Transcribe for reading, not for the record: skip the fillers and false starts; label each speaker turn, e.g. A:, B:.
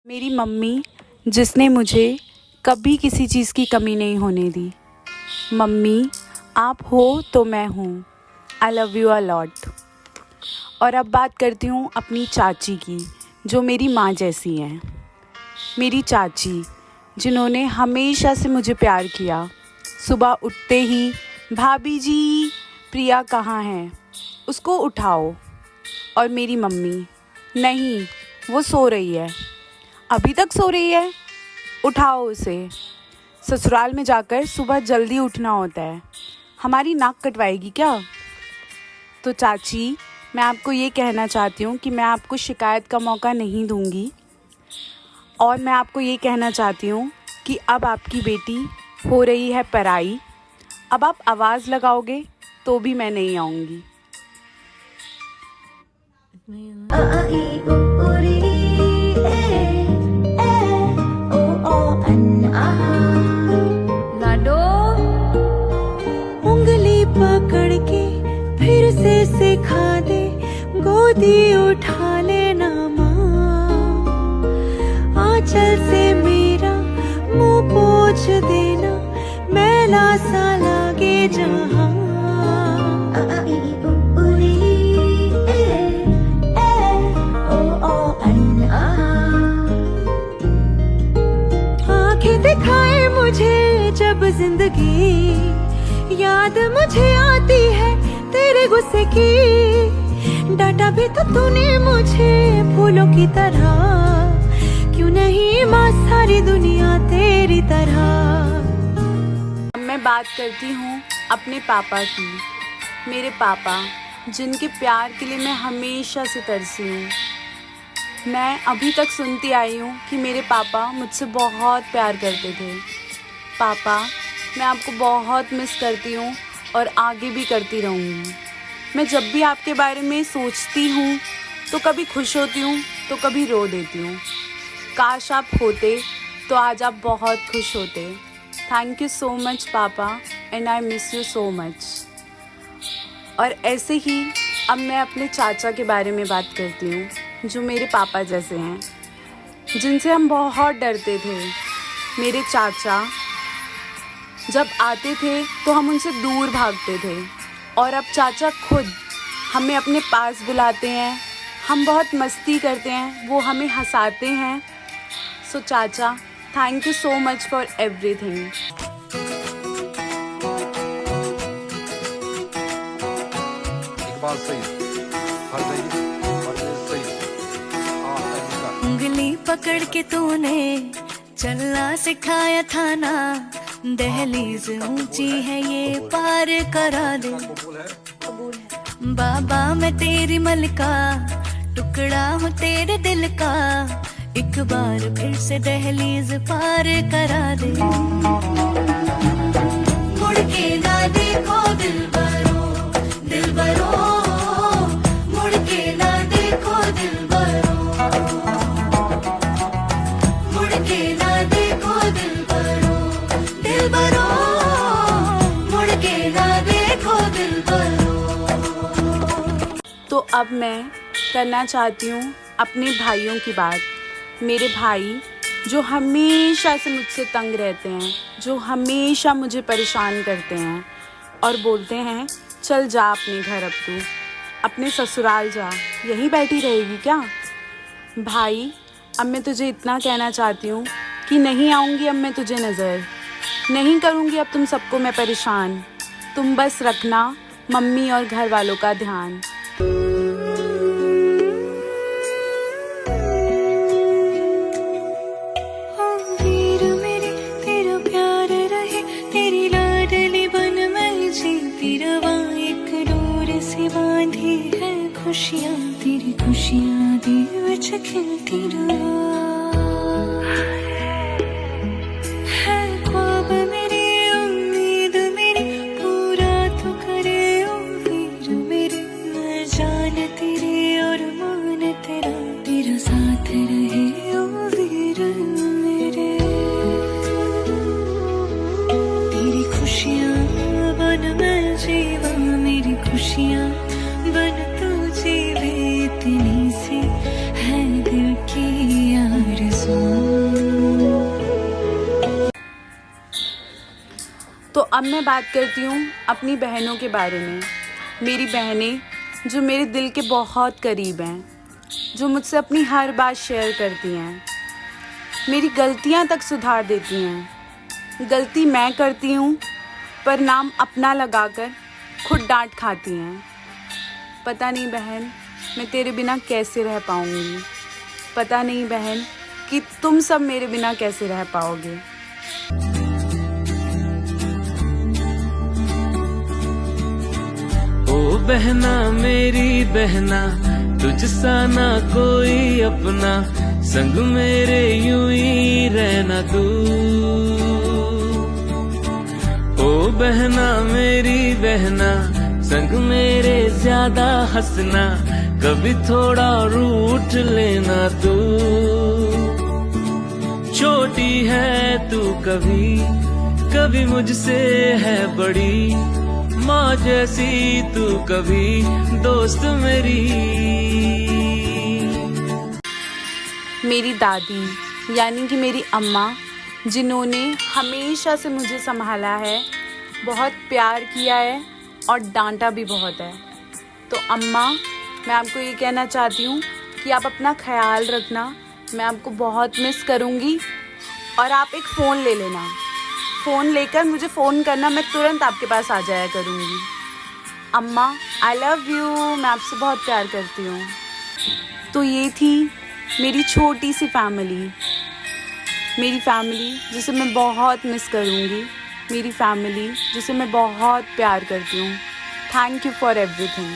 A: मेरी मम्मी जिसने मुझे कभी किसी चीज़ की कमी नहीं होने दी। मम्मी आप हो तो मैं हूँ। I love you a lot. और अब बात करती हूँ अपनी चाची की, जो मेरी माँ जैसी हैं। मेरी चाची जिन्होंने हमेशा से मुझे प्यार किया। सुबह उठते ही भाभी जी प्रिया कहाँ है, उसको उठाओ। और मेरी मम्मी नहीं, वो सो रही है, अभी तक सो रही है, उठाओ उसे। ससुराल में जाकर सुबह जल्दी उठना होता है, हमारी नाक कटवाएगी क्या? तो चाची मैं आपको ये कहना चाहती हूँ कि मैं आपको शिकायत का मौका नहीं दूँगी। और मैं आपको ये कहना चाहती हूँ कि अब आपकी बेटी हो रही है पराई। अब आप आवाज़ लगाओगे तो भी मैं नहीं आऊँगी।
B: लाडो उंगली पकड़ के फिर से सिखा दे, गोदी उठा लेना माँ। आंचल से मेरा मुंह पोंछ देना, मैला सा लागे जहाँ। आंखें दिखाए मुझे जब जिंदगी, याद मुझे आती है तेरे गुस्से की। डांटा भी तो तूने मुझे फूलों की तरह, क्यों नहीं माँ सारी दुनिया तेरी तरह।
A: अब मैं बात करती हूँ अपने पापा की। मेरे पापा जिनके प्यार के लिए मैं हमेशा से तरसी हूँ। मैं अभी तक सुनती आई हूँ कि मेरे पापा मुझसे बहुत प्यार करते थे। पापा मैं आपको बहुत मिस करती हूँ और आगे भी करती रहूँगी। मैं जब भी आपके बारे में सोचती हूँ तो कभी खुश होती हूँ तो कभी रो देती हूँ। काश आप होते तो आज आप बहुत खुश होते। थैंक यू सो मच पापा, and I miss you so much. और ऐसे ही अब मैं अपने चाचा के बारे में बात करती हूँ, जो मेरे पापा जैसे हैं, जिनसे हम बहुत डरते थे। मेरे चाचा जब आते थे तो हम उनसे दूर भागते थे, और अब चाचा खुद हमें अपने पास बुलाते हैं। हम बहुत मस्ती करते हैं, वो हमें हंसाते हैं। सो चाचा thank you so much for everything.
B: उंगली पकड़ के तूने चलना सिखाया था ना, दहलीज ऊंची है ये पार करा दे। बाबा मैं तेरी मलका, टुकड़ा हूँ तेरे दिल का, एक बार फिर से दहलीज पार करा दे। मुड़ के ना देखो दिलबरो, दिलबरो, मुड़ के ना देखो दिलबरो, मुड़ के ना देखो दिलबरो, दिलबरो, मुड़ के ना देखो दिलबरो।
A: तो अब मैं करना चाहती हूँ अपने भाइयों की बात। मेरे भाई जो हमेशा से मुझसे तंग रहते हैं, जो हमेशा मुझे परेशान करते हैं और बोलते हैं चल जा अपने घर, अब तू अपने ससुराल जा, यहीं बैठी रहेगी क्या? भाई अब मैं तुझे इतना कहना चाहती हूँ कि नहीं आऊँगी अब मैं तुझे नज़र, नहीं करूँगी अब तुम सबको मैं परेशान। तुम बस रखना मम्मी और घर वालों का ध्यान।
B: वीर मेरे तेरा प्यार रहे, तेरी लाडली बन मैं जीती रवा। एक डोर से बांधी है खुशियाँ, तेरी खुशियाँ दी विच खिलती रवा। है ख्वाब मेरी उम्मीद मेरी, पूरा तो करे ओ वीर मेरे। मैं जान तेरी और मान तेरा, तेरा साथ रहे ओ वीर मेरे। तेरी खुशियाँ बन मैं जीवा, मेरी खुशियाँ बन तू जीवे। इतनी सी है दिल की
A: अब मैं बात करती हूँ अपनी बहनों के बारे में। मेरी बहनें जो मेरे दिल के बहुत करीब हैं, जो मुझसे अपनी हर बात शेयर करती हैं, मेरी गलतियाँ तक सुधार देती हैं। गलती मैं करती हूँ पर नाम अपना लगाकर खुद डांट खाती हैं। पता नहीं बहन, मैं तेरे बिना कैसे रह पाऊँगी। पता नहीं बहन कि तुम सब मेरे बिना कैसे रह पाओगे।
C: ओ बहना मेरी बहना, तुझसा ना कोई अपना, संग मेरे यूं ही रहना तू। ओ बहना मेरी बहना, संग मेरे ज्यादा हंसना, कभी थोड़ा रूठ लेना तू। छोटी है तू कभी कभी मुझसे है बड़ी, माँ जैसी तू कभी दोस्त मेरी।
A: मेरी दादी यानी कि मेरी अम्मा, जिन्होंने हमेशा से मुझे संभाला है, बहुत प्यार किया है और डांटा भी बहुत है। तो अम्मा, मैं आपको ये कहना चाहती हूँ कि आप अपना ख्याल रखना। मैं आपको बहुत मिस करूँगी और आप एक फ़ोन ले लेना। फ़ोन लेकर मुझे फ़ोन करना, मैं तुरंत आपके पास आ जाया करूँगी। अम्मा, आई लव यू। मैं आपसे बहुत प्यार करती हूँ। तो ये थी मेरी छोटी सी फैमिली, मेरी फैमिली जिसे मैं बहुत मिस करूँगी, मेरी फैमिली जिसे मैं बहुत प्यार करती हूँ। Thank you for everything.